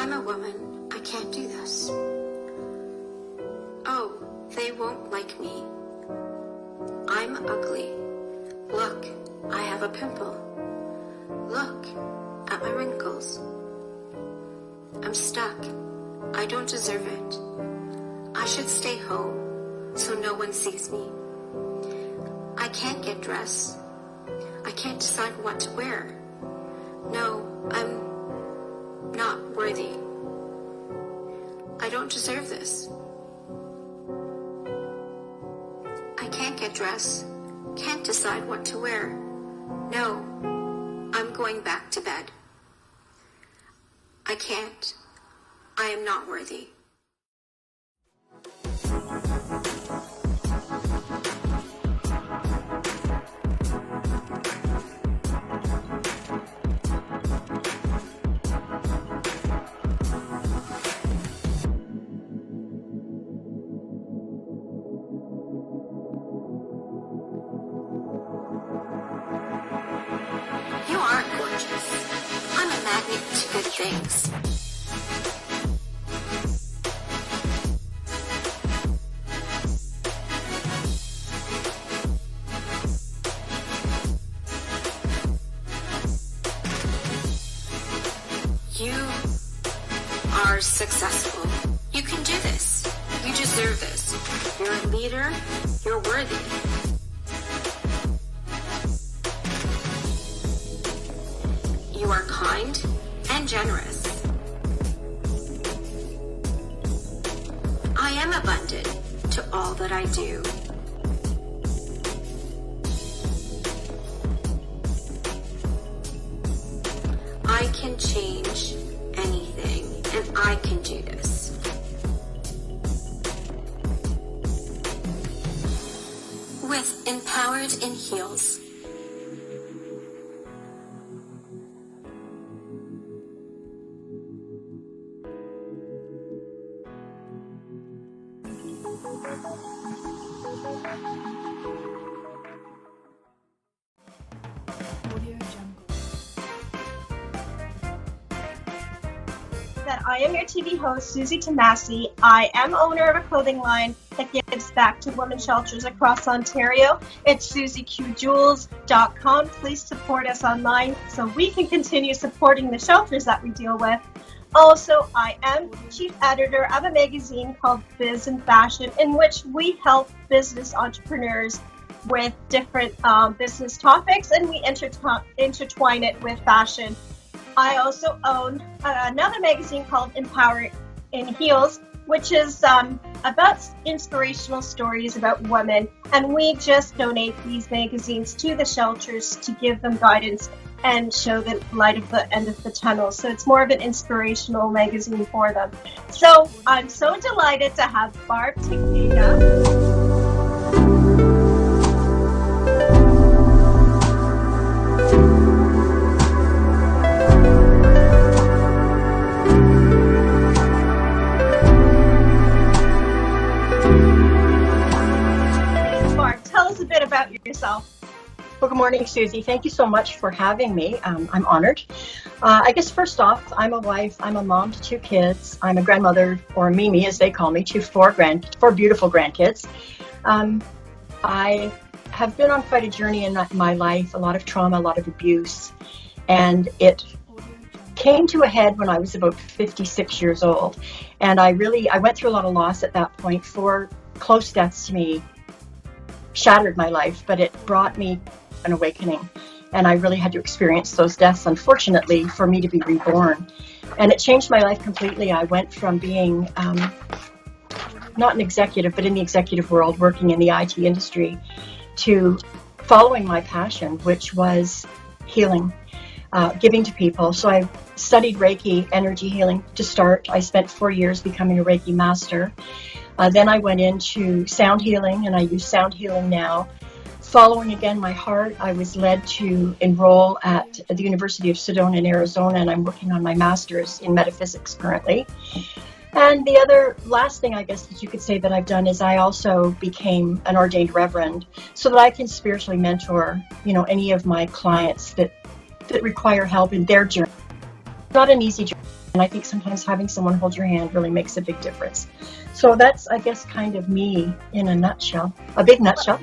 I'm a woman. I can't do this. Oh, they won't like me. I'm ugly. Look, I have a pimple. Look at my wrinkles. I'm stuck. I don't deserve it. I should stay home so no one sees me. I can't get dressed. I can't decide what to wear. No, I'm not worthy. I don't deserve this. I can't get dressed. Can't decide what to wear. No, I'm going back to bed. I can't. I am not worthy. You are gorgeous. I'm a magnet to good things. You are successful. You can do this. You deserve this. You're a leader. You're worthy. You are kind and generous. I am abundant to all that I do. I can change anything, and I can do this. With Empowered in Heels. That I am your TV host, Suzy Tamasy. I am owner of a clothing line that gives back to women's shelters across Ontario. It's SuzyQJewels.com. Please support us online so we can continue supporting the shelters that we deal with. Also, I am chief editor of a magazine called Biz and Fashion, in which we help business entrepreneurs with different business topics, and we intertwine it with fashion. I also own another magazine called Empowered in Heels, which is about inspirational stories about women. And we just donate these magazines to the shelters to give them guidance and show the light at the end of the tunnel. So it's more of an inspirational magazine for them. So I'm so delighted to have Barb Takeda. About yourself. Well, good morning, Suzy. Thank you so much for having me. I'm honored. I guess first off, I'm a wife. I'm a mom to 2 kids. I'm a grandmother, or Mimi as they call me, to 4 beautiful grandkids. I have been on quite a journey in my life, a lot of trauma, a lot of abuse, and it came to a head when I was about 56 years old. And I went through a lot of loss at that point. 4 close deaths to me shattered my life, but it brought me an awakening, and I really had to experience those deaths, unfortunately, for me to be reborn. And it changed my life completely. I went from being not an executive, but in the executive world, working in the IT industry, to following my passion, which was healing, giving to people. So I studied Reiki, energy healing to start. I spent 4 years becoming a Reiki master. Then I went into sound healing, and I use sound healing now. Following again my heart, I was led to enroll at the University of Sedona in Arizona, and I'm working on my master's in metaphysics currently. And the other last thing I guess that you could say that I've done is I also became an ordained reverend so that I can spiritually mentor, any of my clients that require help in their journey. Not an easy journey. And I think sometimes having someone hold your hand really makes a big difference. So that's, I guess, kind of me in a nutshell, a big nutshell.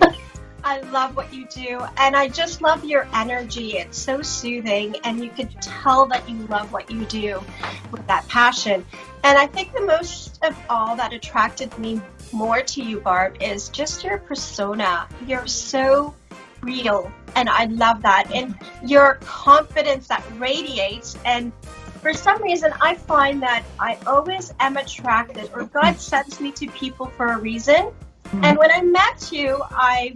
I love what you do, and I just love your energy. It's so soothing, and you can tell that you love what you do with that passion. And I think the most of all that attracted me more to you, Barb, is just your persona. You're so real, and I love that. And your confidence that radiates, and for some reason, I find that I always am attracted, or God sends me to people for a reason. And when I met you, I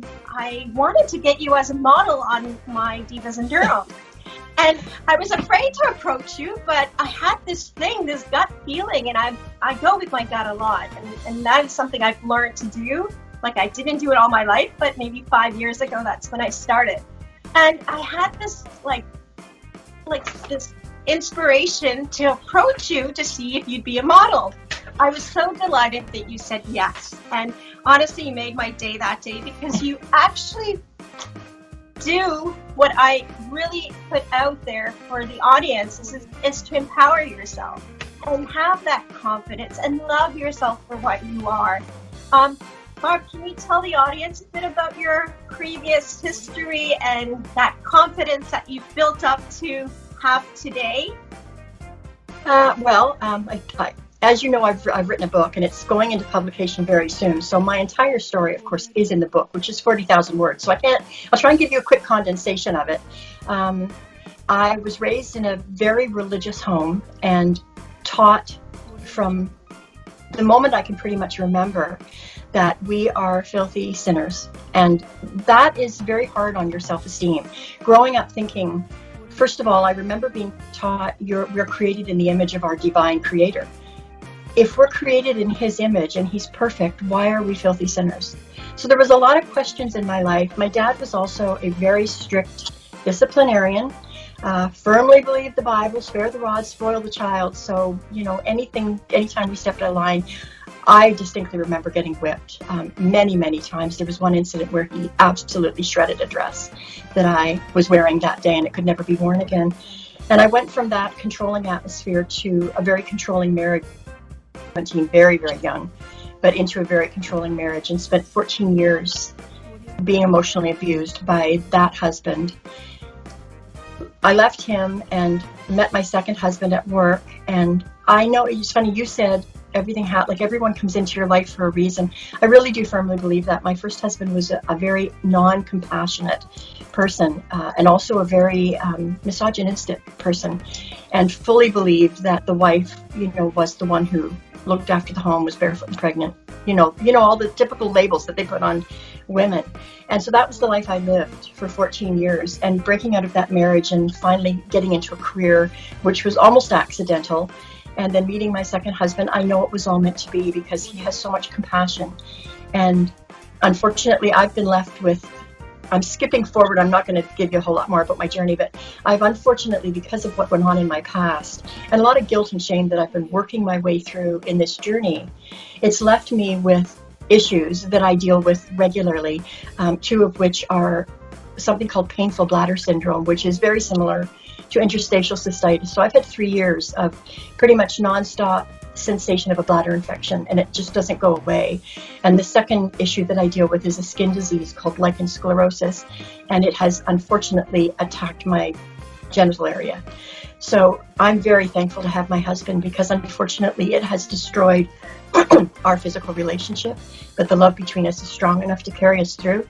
wanted to get you as a model on my Divas and Durham. And I was afraid to approach you, but I had this thing, this gut feeling, and I go with my gut a lot. And that is something I've learned to do. Like, I didn't do it all my life, but maybe 5 years ago, that's when I started. And I had this, like this inspiration to approach you to see if you'd be a model. I was so delighted that you said yes. And honestly, you made my day that day, because you actually do what I really put out there for the audience is to empower yourself and have that confidence and love yourself for what you are. Barb, can you tell the audience a bit about your previous history and that confidence that you've built up to have today? As you know, I've written a book, and it's going into publication very soon. So my entire story, of course, is in the book, which is 40,000 words. So I'll try and give you a quick condensation of it. I was raised in a very religious home and taught from the moment I can pretty much remember that we are filthy sinners. And that is very hard on your self-esteem. Growing up thinking, first of all, I remember being taught we're created in the image of our divine creator. If we're created in his image and he's perfect, why are we filthy sinners? So there was a lot of questions in my life. My dad was also a very strict disciplinarian, firmly believed the Bible, spare the rod, spoil the child. So, anytime we stepped out of line, I distinctly remember getting whipped many, many times. There was one incident where he absolutely shredded a dress that I was wearing that day, and it could never be worn again. And I went from that controlling atmosphere to a very controlling marriage. 17, very, very young, but into a very controlling marriage, and spent 14 years being emotionally abused by that husband. I left him and met my second husband at work, and I know it's funny, you said everyone comes into your life for a reason. I really do firmly believe that. My first husband was a very non-compassionate person, and also a very misogynistic person, and fully believed that the wife, was the one who looked after the home, was barefoot and pregnant, all the typical labels that they put on women. And so that was the life I lived for 14 years, and breaking out of that marriage and finally getting into a career which was almost accidental, and then meeting my second husband. I know it was all meant to be, because he has so much compassion. And unfortunately, I've been left with, I'm skipping forward, I'm not going to give you a whole lot more about my journey, but I've unfortunately, because of what went on in my past, and a lot of guilt and shame that I've been working my way through in this journey, it's left me with issues that I deal with regularly, two of which are something called painful bladder syndrome, which is very similar to interstitial cystitis. So I've had 3 years of pretty much nonstop sensation of a bladder infection, and it just doesn't go away. And the second issue that I deal with is a skin disease called lichen sclerosus, and it has unfortunately attacked my genital area. So I'm very thankful to have my husband, because unfortunately it has destroyed our physical relationship, but the love between us is strong enough to carry us through.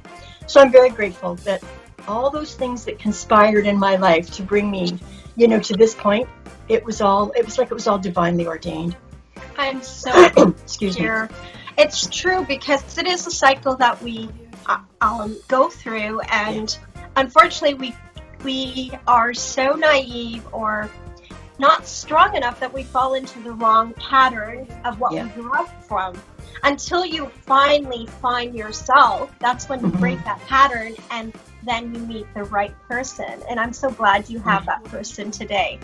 So I'm very grateful that all those things that conspired in my life to bring me, to this point, it was like it was all divinely ordained. I'm so Excuse me. It's true, because it is a cycle that we go through, and unfortunately we are so naive or not strong enough that we fall into the wrong pattern of what we grew up from. Until you finally find yourself, that's when you break that pattern, and then you meet the right person. And I'm so glad you have that person today.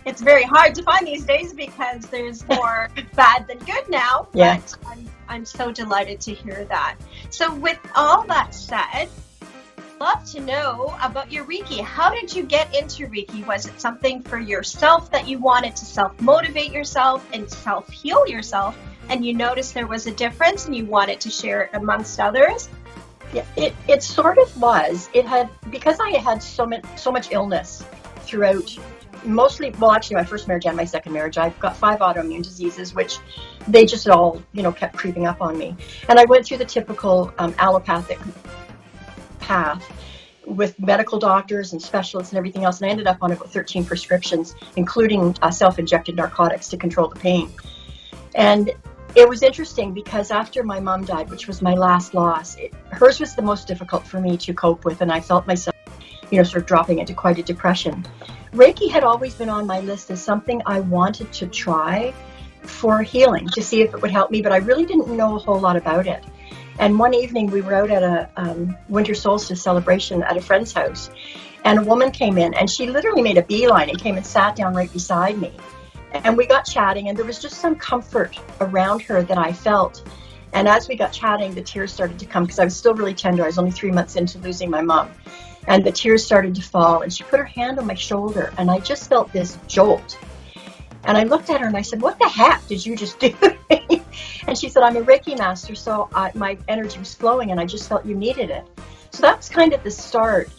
It's very hard to find these days, because there's more bad than good now. Yeah. But I'm so delighted to hear that. So with all that said, love to know about your Reiki. How did you get into Reiki? Was it something for yourself that you wanted to self-motivate yourself and self-heal yourself, and you noticed there was a difference and you wanted to share it amongst others? Yeah, it sort of was. It had, because I had so much illness throughout, mostly, well, actually my first marriage and my second marriage, I've got 5 autoimmune diseases, which they just all, kept creeping up on me. And I went through the typical allopathic path with medical doctors and specialists and everything else. And I ended up on about 13 prescriptions, including self-injected narcotics to control the pain. And it was interesting because after my mom died, which was my last loss, hers was the most difficult for me to cope with. And I felt myself, sort of dropping into quite a depression. Reiki had always been on my list as something I wanted to try for healing, to see if it would help me, but I really didn't know a whole lot about it. And one evening we were out at a winter solstice celebration at a friend's house, and a woman came in, and she literally made a beeline and came and sat down right beside me. And we got chatting, and there was just some comfort around her that I felt. And as we got chatting, the tears started to come because I was still really tender. I was only 3 months into losing my mom. And the tears started to fall, and she put her hand on my shoulder, and I just felt this jolt. And I looked at her and I said, "What the heck did you just do?" And she said, "I'm a Reiki master, so my energy was flowing and I just felt you needed it." So that was kind of the start.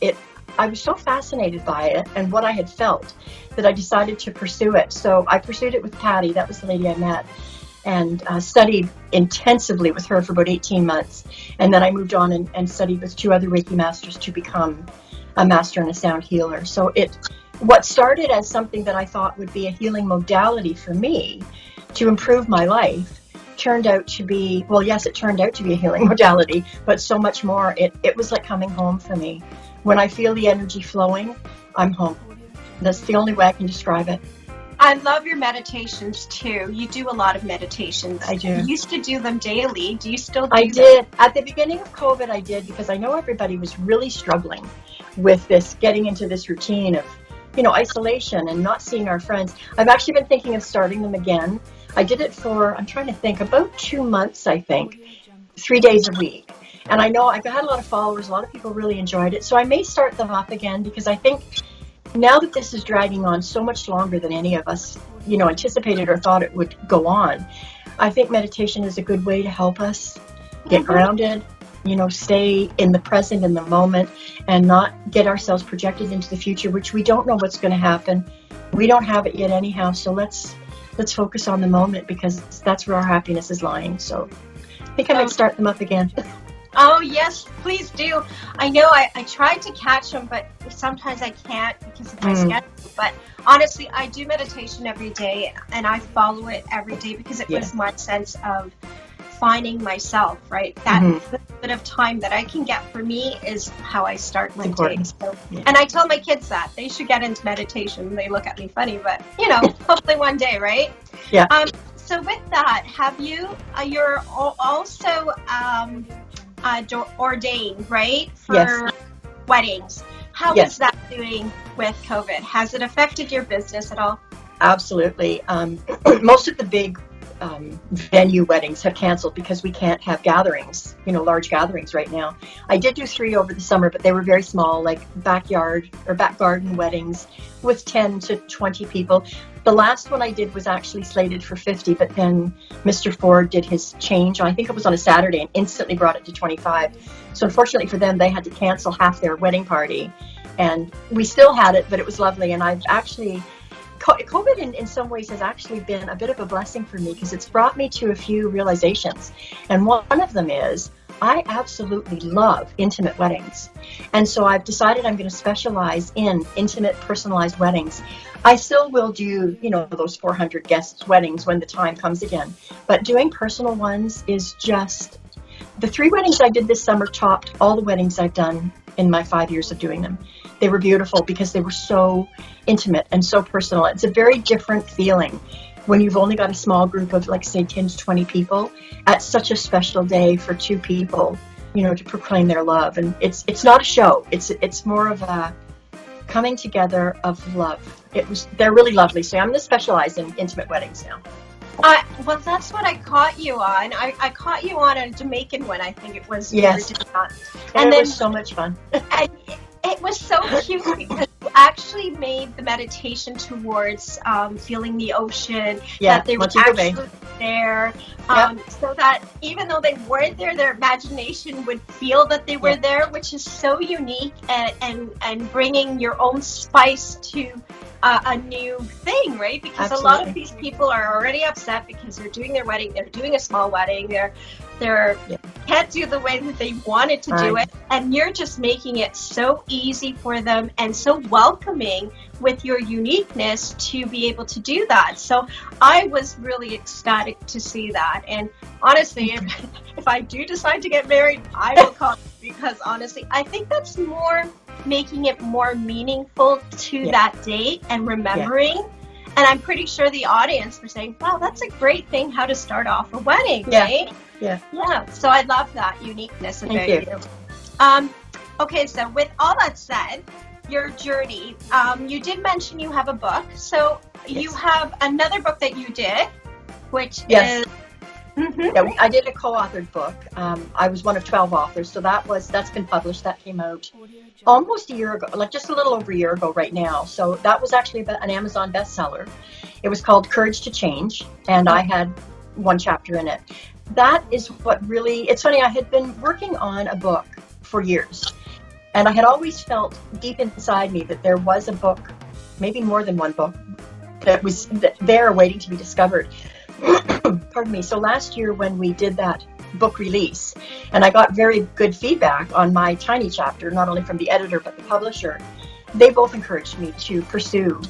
I was so fascinated by it and what I had felt that I decided to pursue it. So I pursued it with Patty. That was the lady I met, and studied intensively with her for about 18 months. And then I moved on and studied with 2 other Reiki masters to become a master and a sound healer. So what started as something that I thought would be a healing modality for me to improve my life turned out to be, well, yes, it turned out to be a healing modality, but so much more. It was like coming home for me. When I feel the energy flowing, I'm home. That's the only way I can describe it. I love your meditations too. You do a lot of meditations. I do. You used to do them daily. Do you still do I them? did. At the beginning of COVID, I did, because I know everybody was really struggling with this, getting into this routine of, isolation and not seeing our friends. I've actually been thinking of starting them again. I did it for, I'm trying to think, about 2 months, I think, 3 days a week. And I know I've had a lot of followers. A lot of people really enjoyed it. So I may start them up again, because I think now that this is dragging on so much longer than any of us, anticipated or thought it would go on, I think meditation is a good way to help us get grounded, stay in the present, in the moment, and not get ourselves projected into the future, which we don't know what's going to happen. We don't have it yet anyhow. So let's focus on the moment, because that's where our happiness is lying. So I think I might start them up again. Oh, yes, please do. I know I tried to catch them, but sometimes I can't because of my schedule. But honestly, I do meditation every day, and I follow it every day because it was my sense of finding myself, right? That little bit of time that I can get for me is how I start my day. So, and I tell my kids that they should get into meditation. They look at me funny, but hopefully one day, right? Yeah. So with that, have you're also ordained, right? For weddings. How is that doing with COVID? Has it affected your business at all? Absolutely. Most of the big venue weddings have canceled because we can't have gatherings, large gatherings right now. I did do 3 over the summer, but they were very small, like backyard or back garden weddings with 10 to 20 people. The last one I did was actually slated for 50, but then Mr. Ford did his change. I think it was on a Saturday, and instantly brought it to 25. So unfortunately for them, they had to cancel half their wedding party. And we still had it, but it was lovely. And I've actually, COVID in some ways has actually been a bit of a blessing for me, because it's brought me to a few realizations. And one of them is, I absolutely love intimate weddings. And so I've decided I'm going to specialize in intimate, personalized weddings. I still will do, those 400 guests weddings when the time comes again. But doing personal ones is just, the 3 weddings I did this summer topped all the weddings I've done in my 5 years of doing them. They were beautiful because they were so intimate and so personal. It's a very different feeling when you've only got a small group of, like, say, 10 to 20 people at such a special day for 2 people, to proclaim their love. And it's not a show. It's more of a coming together of love. They're really lovely. So I'm going to specialize in intimate weddings now. Well, that's what I caught you on. I caught you on a Jamaican one, I think it was. Yes. You were doing that. And it then, was so much fun. and it was so cute because you actually made the meditation towards feeling the ocean, Yeah, that they were Montego Bay. actually there, Yep. so that even though they weren't there, their imagination would feel that they were Yeah. there, which is so unique, and bringing your own spice to a new thing, right? Because a lot of Absolutely. these people are already upset because they're doing their wedding, they're doing a small wedding, they're Yeah. can't do the way that they wanted to do Right. it, and you're just making it so easy for them and so welcoming with your uniqueness to be able to do that. So I was really ecstatic to see that, and honestly, if I do decide to get married, I will call you, because honestly I think that's more making it more meaningful to Yeah. that date and remembering. And I'm pretty sure the audience were saying, wow, that's a great thing how to start off a wedding, Yeah. right? Yeah. Yeah, so I love that uniqueness about Thank you. Okay, so with all that said, your journey, you did mention you have a book. So you Yes. have another book that you did, which Yes. is... Mhm. Yeah, I did a co-authored book. I was one of 12 authors, so that's been published. That came out almost a year ago, like just a little over a year ago right now. So that was actually an Amazon bestseller. It was called Courage to Change, and I had one chapter in it. That is what really, it's funny, I had been working on a book for years, and I had always felt deep inside me that there was a book, maybe more than one book, that was there waiting to be discovered. Pardon me. So last year when we did that book release, and I got very good feedback on my tiny chapter, not only from the editor but the publisher, they both encouraged me to pursue,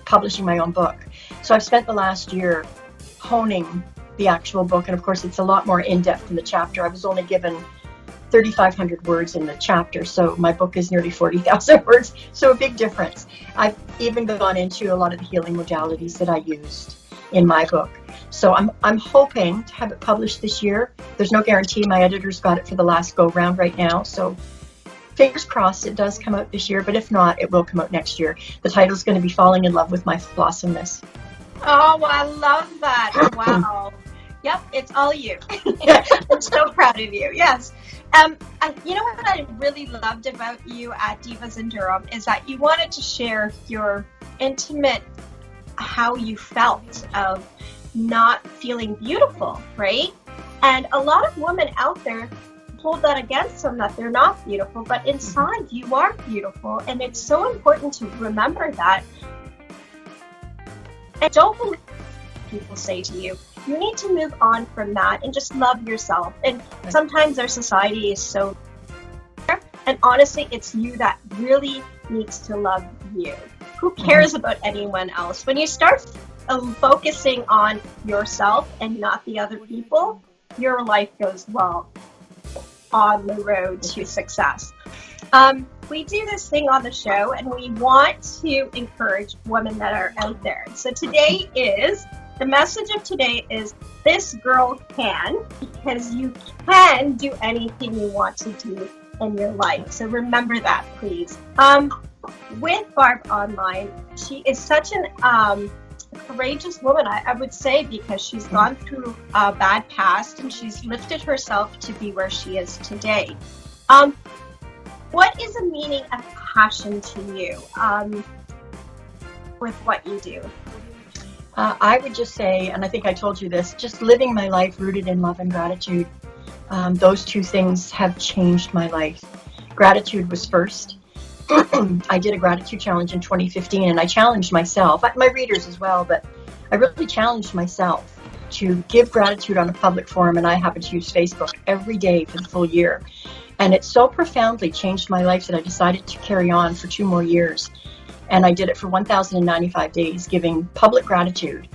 publishing my own book. So I've spent the last year honing the actual book, and of course it's a lot more in-depth in the chapter. I was only given 3,500 words in the chapter, so my book is nearly 40,000 words, so a big difference. I've even gone into a lot of the healing modalities that I used in my book. So I'm hoping to have it published this year. There's no guarantee. My editor's got it for the last go round right now, so fingers crossed it does come out this year, but if not, it will come out next year. The title's going to be Falling in Love with My Blossomness. Oh, I love that. Wow. Yep, it's all you. I'm so proud of you. Yes. You know what I really loved about you at Divas in Durham is that you wanted to share your intimate, how you felt of not feeling beautiful, right? And a lot of women out there hold that against them, that they're not beautiful, but inside you are beautiful, and it's so important to remember that. And don't believe what people say to you. You need to move on from that and just love yourself. And sometimes our society is so, and honestly, it's you that really needs to love you. Who cares about anyone else? When you start focusing on yourself and not the other people, your life goes well on the road to success. We do this thing on the show, and we want to encourage women that are out there. So the message of today is, this girl can, because you can do anything you want to do in your life. So remember that, please. With Barb online, she is such an courageous woman, I would say, because she's gone through a bad past and she's lifted herself to be where she is today. What is the meaning of passion to you with what you do? I would just say, and I think I told you this, just living my life rooted in love and gratitude. Those two things have changed my life. Gratitude was first. I did a gratitude challenge in 2015, and I challenged myself, my readers as well, but I really challenged myself to give gratitude on a public forum, and I happen to use Facebook every day for the full year. And it so profoundly changed my life that I decided to carry on for 2 more years. And I did it for 1,095 days, giving public gratitude.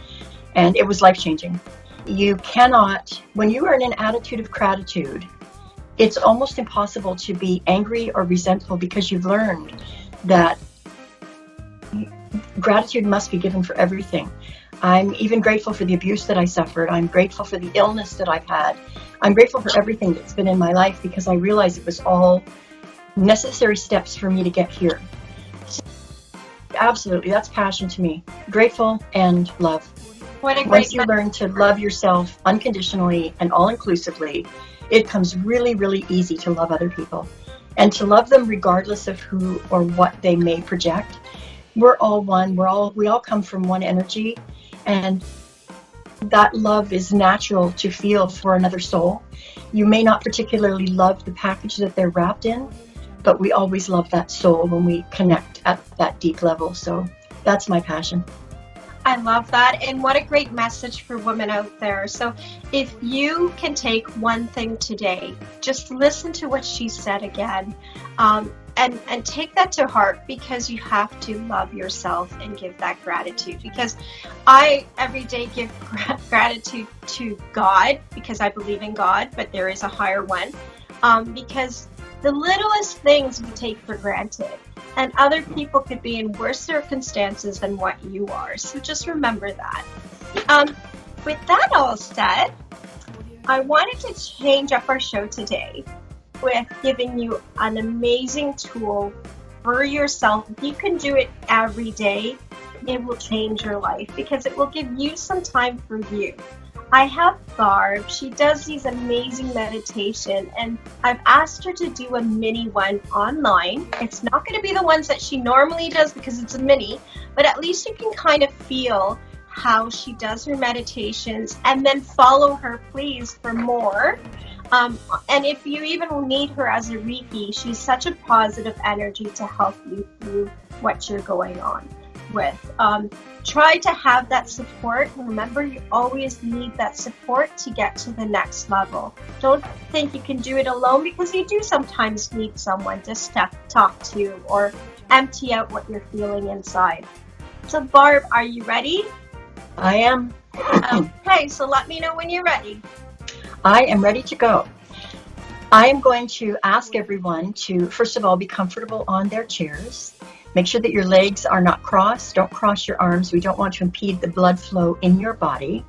And it was life-changing. You cannot, when you are in an attitude of gratitude, it's almost impossible to be angry or resentful, because you've learned that gratitude must be given for everything. I'm even grateful for the abuse that I suffered. I'm grateful for the illness that I've had. I'm grateful for everything that's been in my life, because I realized it was all necessary steps for me to get here. So, absolutely, that's passion to me. Grateful and love. What a great Once you learn to love yourself unconditionally and all-inclusively, it becomes really, really easy to love other people and to love them regardless of who or what they may project. We're all one. We all come from one energy, and that love is natural to feel for another soul. You may not particularly love the package that they're wrapped in, but we always love that soul when we connect at that deep level. So that's my passion. I love that, and what a great message for women out there. So if you can take one thing today, just listen to what she said again, and take that to heart, because you have to love yourself and give that gratitude. Because I every day give gratitude to God, because I believe in God, but there is a higher one, because the littlest things we take for granted, and other people could be in worse circumstances than what you are. So just remember that. With that all said, I wanted to change up our show today with giving you an amazing tool for yourself. If you can do it every day, it will change your life, because it will give you some time for you. I have Barb. She does these amazing meditation, and I've asked her to do a mini one online. It's not going to be the ones that she normally does because it's a mini, but at least you can kind of feel how she does her meditations, and then follow her, please, for more. And if you even need her as a Reiki, she's such a positive energy to help you through what you're going on with. Try to have that support. Remember, you always need that support to get to the next level. Don't think you can do it alone, because you do sometimes need someone to talk to or empty out what you're feeling inside. So Barb, are you ready? I am. Okay, so let me know when you're ready. I am ready to go. I am going to ask everyone to, first of all, be comfortable on their chairs. Make sure that your legs are not crossed. Don't cross your arms. We don't want to impede the blood flow in your body.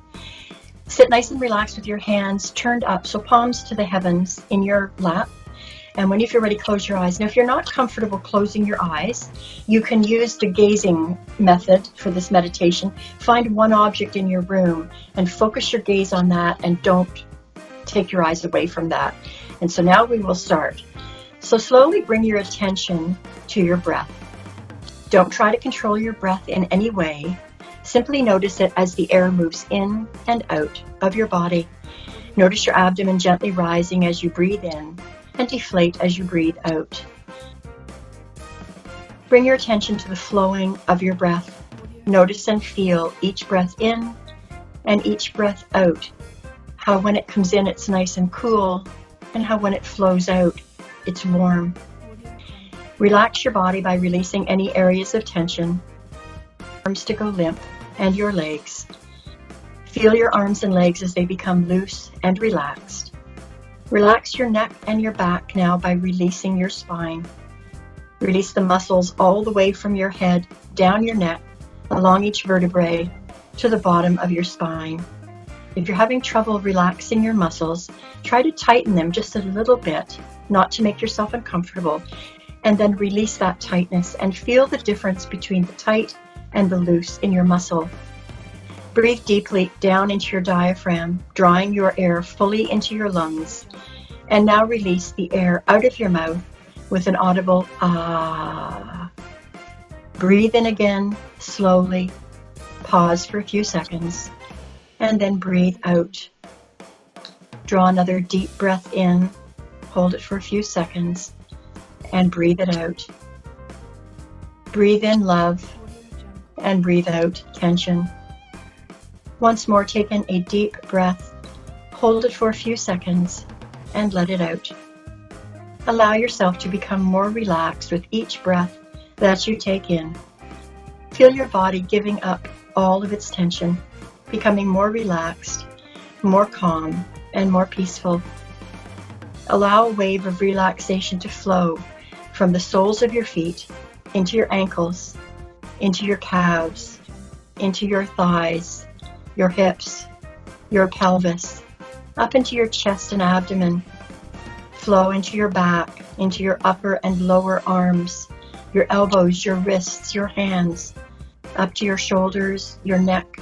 Sit nice and relaxed with your hands turned up, so palms to the heavens in your lap. And when you feel ready, close your eyes. Now, if you're not comfortable closing your eyes, you can use the gazing method for this meditation. Find one object in your room and focus your gaze on that, and don't take your eyes away from that. And so now we will start. So slowly bring your attention to your breath. Don't try to control your breath in any way. Simply notice it as the air moves in and out of your body. Notice your abdomen gently rising as you breathe in, and deflate as you breathe out. Bring your attention to the flowing of your breath. Notice and feel each breath in and each breath out. How when it comes in, it's nice and cool, and how when it flows out, it's warm. Relax your body by releasing any areas of tension. Arms to go limp, and your legs. Feel your arms and legs as they become loose and relaxed. Relax your neck and your back now by releasing your spine. Release the muscles all the way from your head, down your neck, along each vertebrae, to the bottom of your spine. If you're having trouble relaxing your muscles, try to tighten them just a little bit, not to make yourself uncomfortable, and then release that tightness and feel the difference between the tight and the loose in your muscle. Breathe deeply down into your diaphragm, drawing your air fully into your lungs. And now release the air out of your mouth with an audible ah. Breathe in again, slowly. Pause for a few seconds, and then breathe out. Draw another deep breath in, hold it for a few seconds, and breathe it out. Breathe in love, and breathe out tension. Once more, take in a deep breath, hold it for a few seconds, and let it out. Allow yourself to become more relaxed with each breath that you take in. Feel your body giving up all of its tension, becoming more relaxed, more calm, and more peaceful. Allow a wave of relaxation to flow from the soles of your feet into your ankles, into your calves, into your thighs, your hips, your pelvis, up into your chest and abdomen. Flow into your back, into your upper and lower arms, your elbows, your wrists, your hands, up to your shoulders, your neck,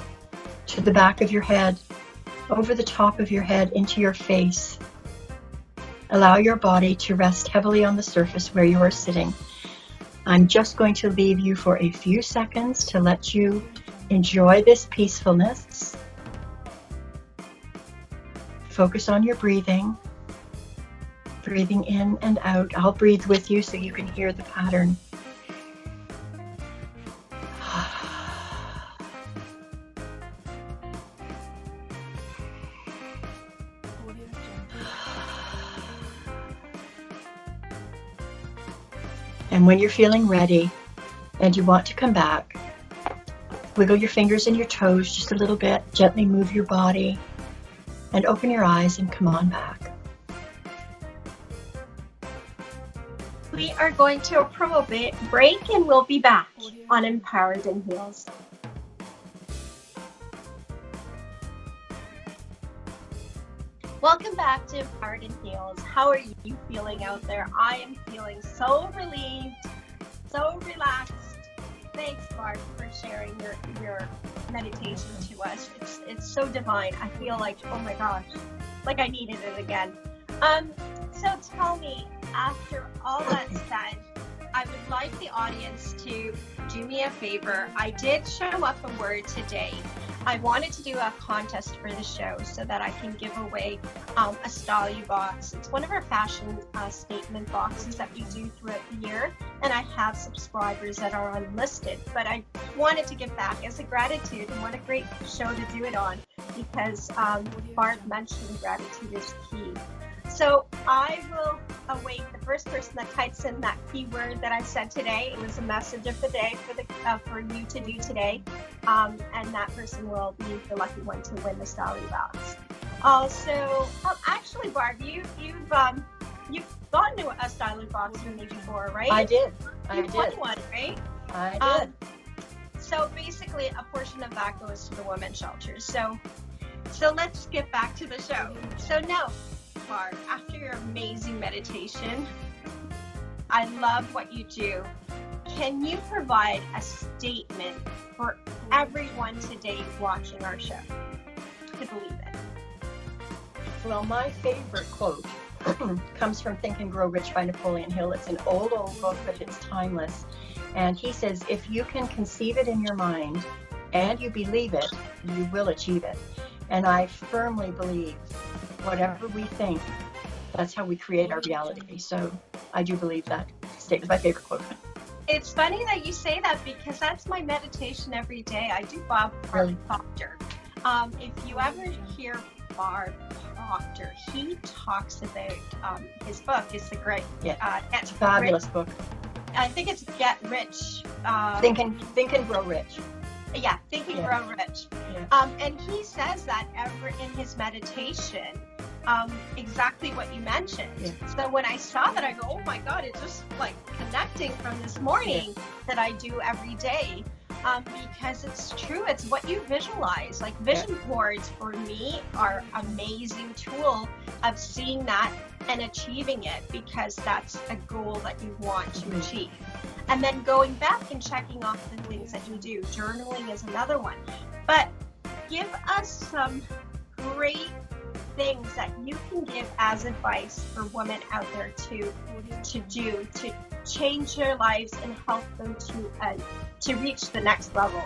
to the back of your head, over the top of your head, into your face. Allow your body to rest heavily on the surface where you are sitting. I'm just going to leave you for a few seconds to let you enjoy this peacefulness. Focus on your breathing. Breathing in and out. I'll breathe with you so you can hear the pattern. And when you're feeling ready and you want to come back, wiggle your fingers and your toes just a little bit, gently move your body, and open your eyes and come on back. We are going to a promo break and we'll be back on Empowered in Heels. Welcome back to Empowered in Heels. How are you feeling out there? I am feeling so relieved, so relaxed. Thanks, Barb, for sharing your meditation to us. It's so divine. I feel like, oh my gosh, like I needed it again. So tell me, after all that said, I would like the audience to do me a favor. I did show up a word today. I wanted to do a contest for the show so that I can give away a Style box. It's one of our fashion statement boxes that we do throughout the year, and I have subscribers that are unlisted, but I wanted to give back as a gratitude, and what a great show to do it on, because Barb mentioned gratitude is key. So I will await the first person that types in that keyword that I said today. It was a message of the day for you to do today, and that person will be the lucky one to win the Style box. Also, actually, Barb, you've gotten a Style box from me before, right? I did. You won one, right? I did. So basically, a portion of that goes to the women's shelters. So let's get back to the show. So now, Barb, after your amazing meditation, I love what you do. Can you provide a statement for everyone today watching our show to believe it? Well, my favorite quote comes from Think and Grow Rich by Napoleon Hill. It's an old book, but it's timeless. And he says, if you can conceive it in your mind and you believe it, you will achieve it. And I firmly believe whatever we think, that's how we create our reality. So I do believe that statement. My favorite quote. It's funny that you say that because that's my meditation every day. I do Bob Proctor. If you ever hear Barb Proctor, he talks about his book. It's a great, it's a fabulous book. I think it's Get Rich. Think and Grow Rich. Yeah, Think and Grow Rich. Yeah. And he says that in his meditation, exactly what you mentioned. Yeah. So when I saw that, I go, oh my God, it's just like connecting from this morning that I do every day. Because it's true, it's what you visualize. Like vision boards for me are amazing tool of seeing that and achieving it, because that's a goal that you want to achieve. And then going back and checking off the things that you do. Journaling is another one. But give us some great things that you can give as advice for women out there to do to change their lives and help them to reach the next level.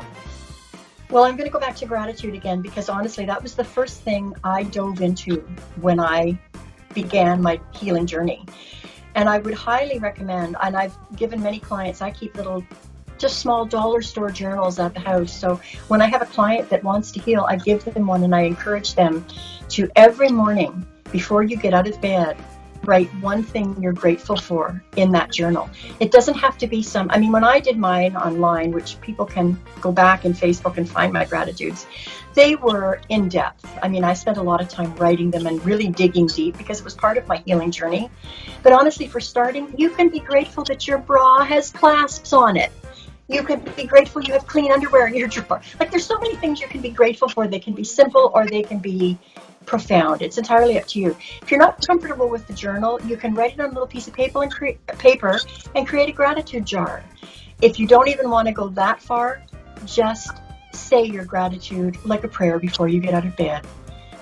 Well, I'm going to go back to gratitude again, because honestly, that was the first thing I dove into when I began my healing journey. And I would highly recommend, and I've given many clients, I keep little, just small dollar store journals at the house. So when I have a client that wants to heal, I give them one, and I encourage them to every morning before you get out of bed, write one thing you're grateful for in that journal. It doesn't have to be when I did mine online, which people can go back in Facebook and find my gratitudes, they were in depth. I spent a lot of time writing them and really digging deep because it was part of my healing journey. But honestly, for starting, you can be grateful that your bra has clasps on it. You can be grateful you have clean underwear in your drawer. Like, there's so many things you can be grateful for. They can be simple or they can be profound. It's entirely up to you. If you're not comfortable with the journal, you can write it on a little piece of paper and create a gratitude jar. If you don't even want to go that far, just say your gratitude like a prayer before you get out of bed.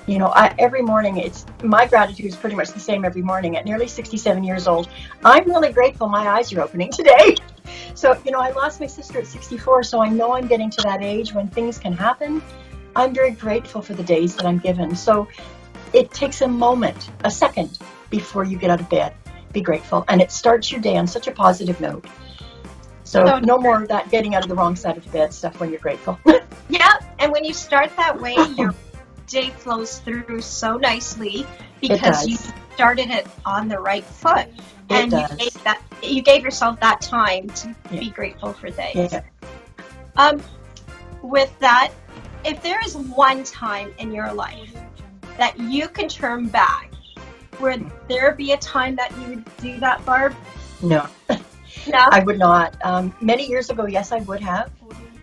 You know, every morning, my gratitude is pretty much the same every morning. At nearly 67 years old, I'm really grateful my eyes are opening today. So, you know, I lost my sister at 64, so I know I'm getting to that age when things can happen. I'm very grateful for the days that I'm given. So it takes a moment, a second, before you get out of bed. Be grateful. And it starts your day on such a positive note. So no more of that getting out of the wrong side of the bed stuff when you're grateful. Yeah, and when you start that way, your day flows through so nicely because you started it on the right foot. And you gave yourself that time to be grateful for things. Yeah. With that, if there is one time in your life that you can turn back, would there be a time that you would do that, Barb? No. No? I would not. Many years ago, yes, I would have.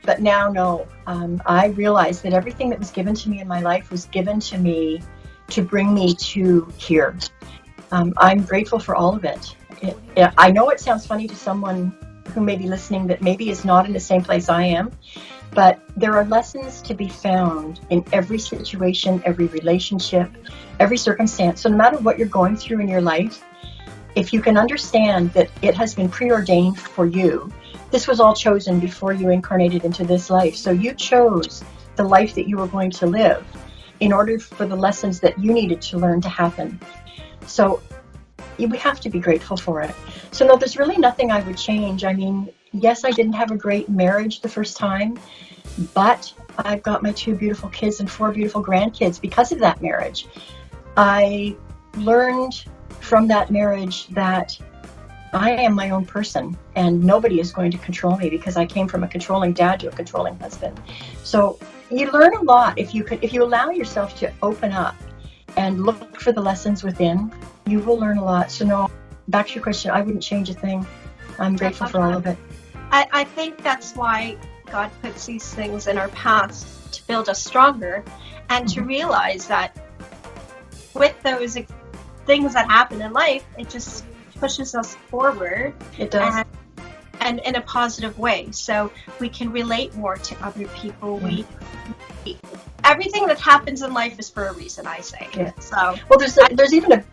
But now, no. I realized that everything that was given to me in my life was given to me to bring me to here. I'm grateful for all of it. I know it sounds funny to someone who may be listening that maybe is not in the same place I am, but there are lessons to be found in every situation, every relationship, every circumstance. So no matter what you're going through in your life, if you can understand that it has been preordained for you, this was all chosen before you incarnated into this life. So you chose the life that you were going to live in order for the lessons that you needed to learn to happen. So we have to be grateful for it. So no, there's really nothing I would change. I mean, yes, I didn't have a great marriage the first time, but I've got my 2 beautiful kids and 4 beautiful grandkids because of that marriage. I learned from that marriage that I am my own person and nobody is going to control me because I came from a controlling dad to a controlling husband. So you learn a lot if you allow yourself to open up and look for the lessons within, you will learn a lot. So no, back to your question, I wouldn't change a thing. I'm grateful for all of it. I think that's why God puts these things in our paths to build us stronger and to realize that with those things that happen in life, it just pushes us forward. It does. And in a positive way. So we can relate more to other people. Everything that happens in life is for a reason, I say. Yeah. So well, there's even a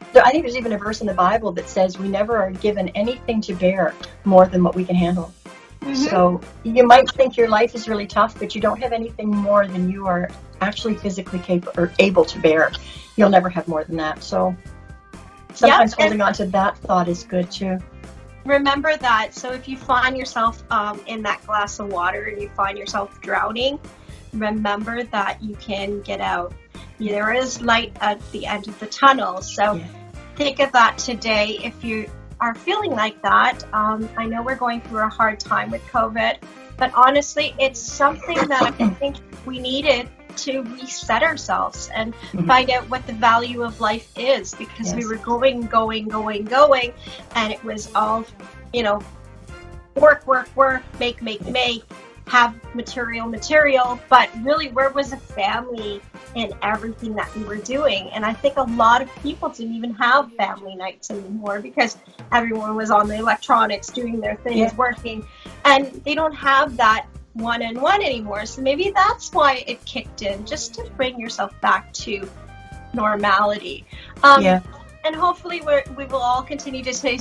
verse in the Bible that says we never are given anything to bear more than what we can handle. Mm-hmm. So you might think your life is really tough, but you don't have anything more than you are actually physically capable or able to bear. You'll never have more than that. So sometimes holding on to that thought is good too. Remember that. So if you find yourself in that glass of water and you find yourself drowning, remember that you can get out. There is light at the end of the tunnel. So think of that today. If you are feeling like that, I know we're going through a hard time with COVID, but honestly, it's something that I think we needed to reset ourselves and find out what the value of life is, because we were going, and it was all, work, make, have material, but really where was the family in everything that we were doing? And I think a lot of people didn't even have family nights anymore because everyone was on the electronics doing their things, working, and they don't have that one-on-one anymore. So maybe that's why it kicked in, just to bring yourself back to normality. And hopefully we will all continue to stay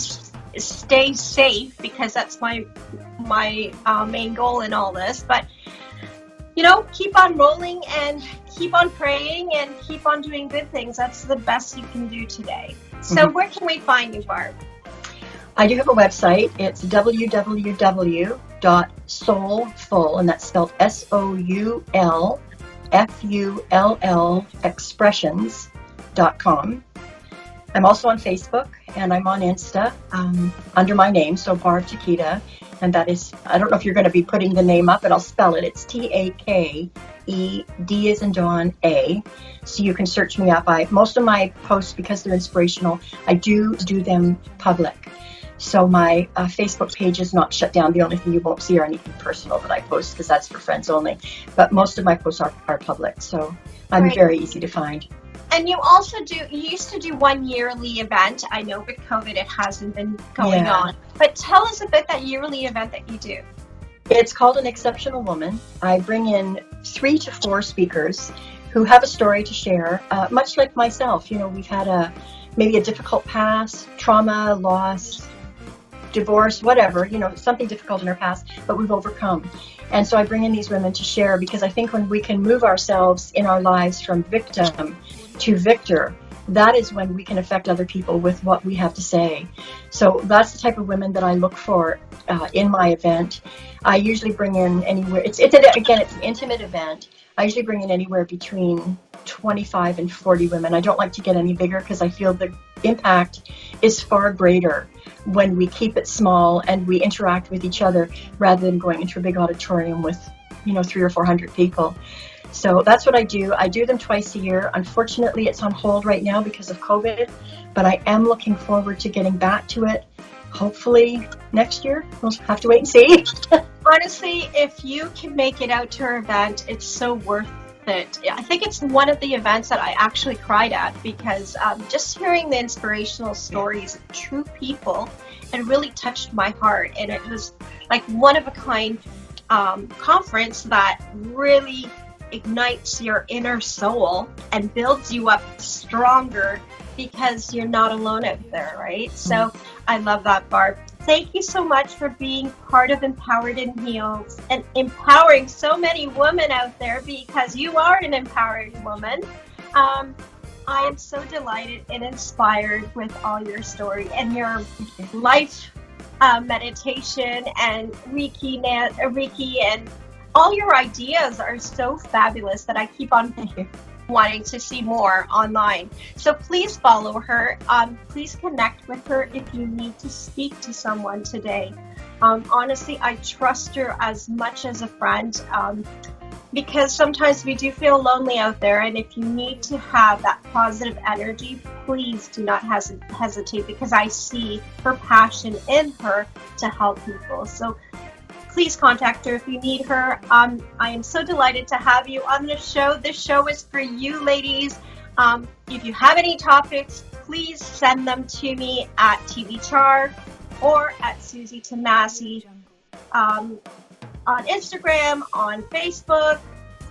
safe, because that's my main goal in all this. But keep on rolling and keep on praying and keep on doing good things. That's the best you can do today. So where can we find you, Barb? I do have a website. It's www.soulfull, and that's spelled SOULFULL expressions.com. I'm also on Facebook, and I'm on Insta under my name, so Barb Takeda, and that is, I don't know if you're going to be putting the name up, but I'll spell it. It's TAKED as in Dawn A. So you can search me up. Most of my posts, because they're inspirational, I do them public. So my Facebook page is not shut down. The only thing you won't see are anything personal that I post, because that's for friends only. But most of my posts are public, so I'm very easy to find. And you used to do one yearly event. I know with COVID it hasn't been going on. But tell us about that yearly event that you do. It's called An Exceptional Woman. I bring in 3 to 4 speakers who have a story to share, much like myself. You know, we've had maybe a difficult past, trauma, loss, divorce, whatever, you know, something difficult in our past, but we've overcome. And so I bring in these women to share, because I think when we can move ourselves in our lives from victim to victor, that is when we can affect other people with what we have to say. So that's the type of women that I look for in my event. I usually bring in anywhere, it's an intimate event. I usually bring in anywhere between 25 and 40 women. I don't like to get any bigger because I feel the impact is far greater when we keep it small and we interact with each other rather than going into a big auditorium with, you know, 300 or 400 people. So that's what I do. I do them twice a year. Unfortunately, it's on hold right now because of COVID, but I am looking forward to getting back to it. Hopefully next year. We'll have to wait and see. Honestly, if you can make it out to her event, it's so worth it. I think it's one of the events that I actually cried at, because just hearing the inspirational stories of true people, it really touched my heart. And it was like one of a kind conference that really ignites your inner soul and builds you up stronger, because you're not alone out there, right? So I love that, Barb. Thank you so much for being part of Empowered in Heels and empowering so many women out there, because you are an empowered woman. I am so delighted and inspired with all your story and your life meditation and Reiki and all your ideas are so fabulous that I keep on wanting to see more online. So please follow her. Please connect with her if you need to speak to someone today. Honestly, I trust her as much as a friend, because sometimes we do feel lonely out there. And if you need to have that positive energy, please do not hesitate, because I see her passion in her to help people. So please contact her if you need her. I am so delighted to have you on the show. This show is for you, ladies. If you have any topics, please send them to me at Tvchaar or at Suzy Tamasy on Instagram, on Facebook.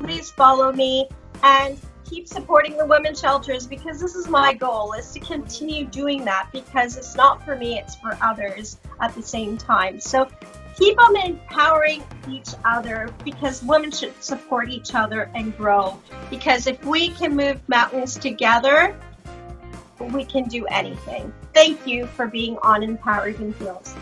Please follow me and keep supporting the women's shelters, because this is my goal, is to continue doing that, because it's not for me, it's for others at the same time. So keep on empowering each other, because women should support each other and grow. Because if we can move mountains together, we can do anything. Thank you for being on Empowered in Heels.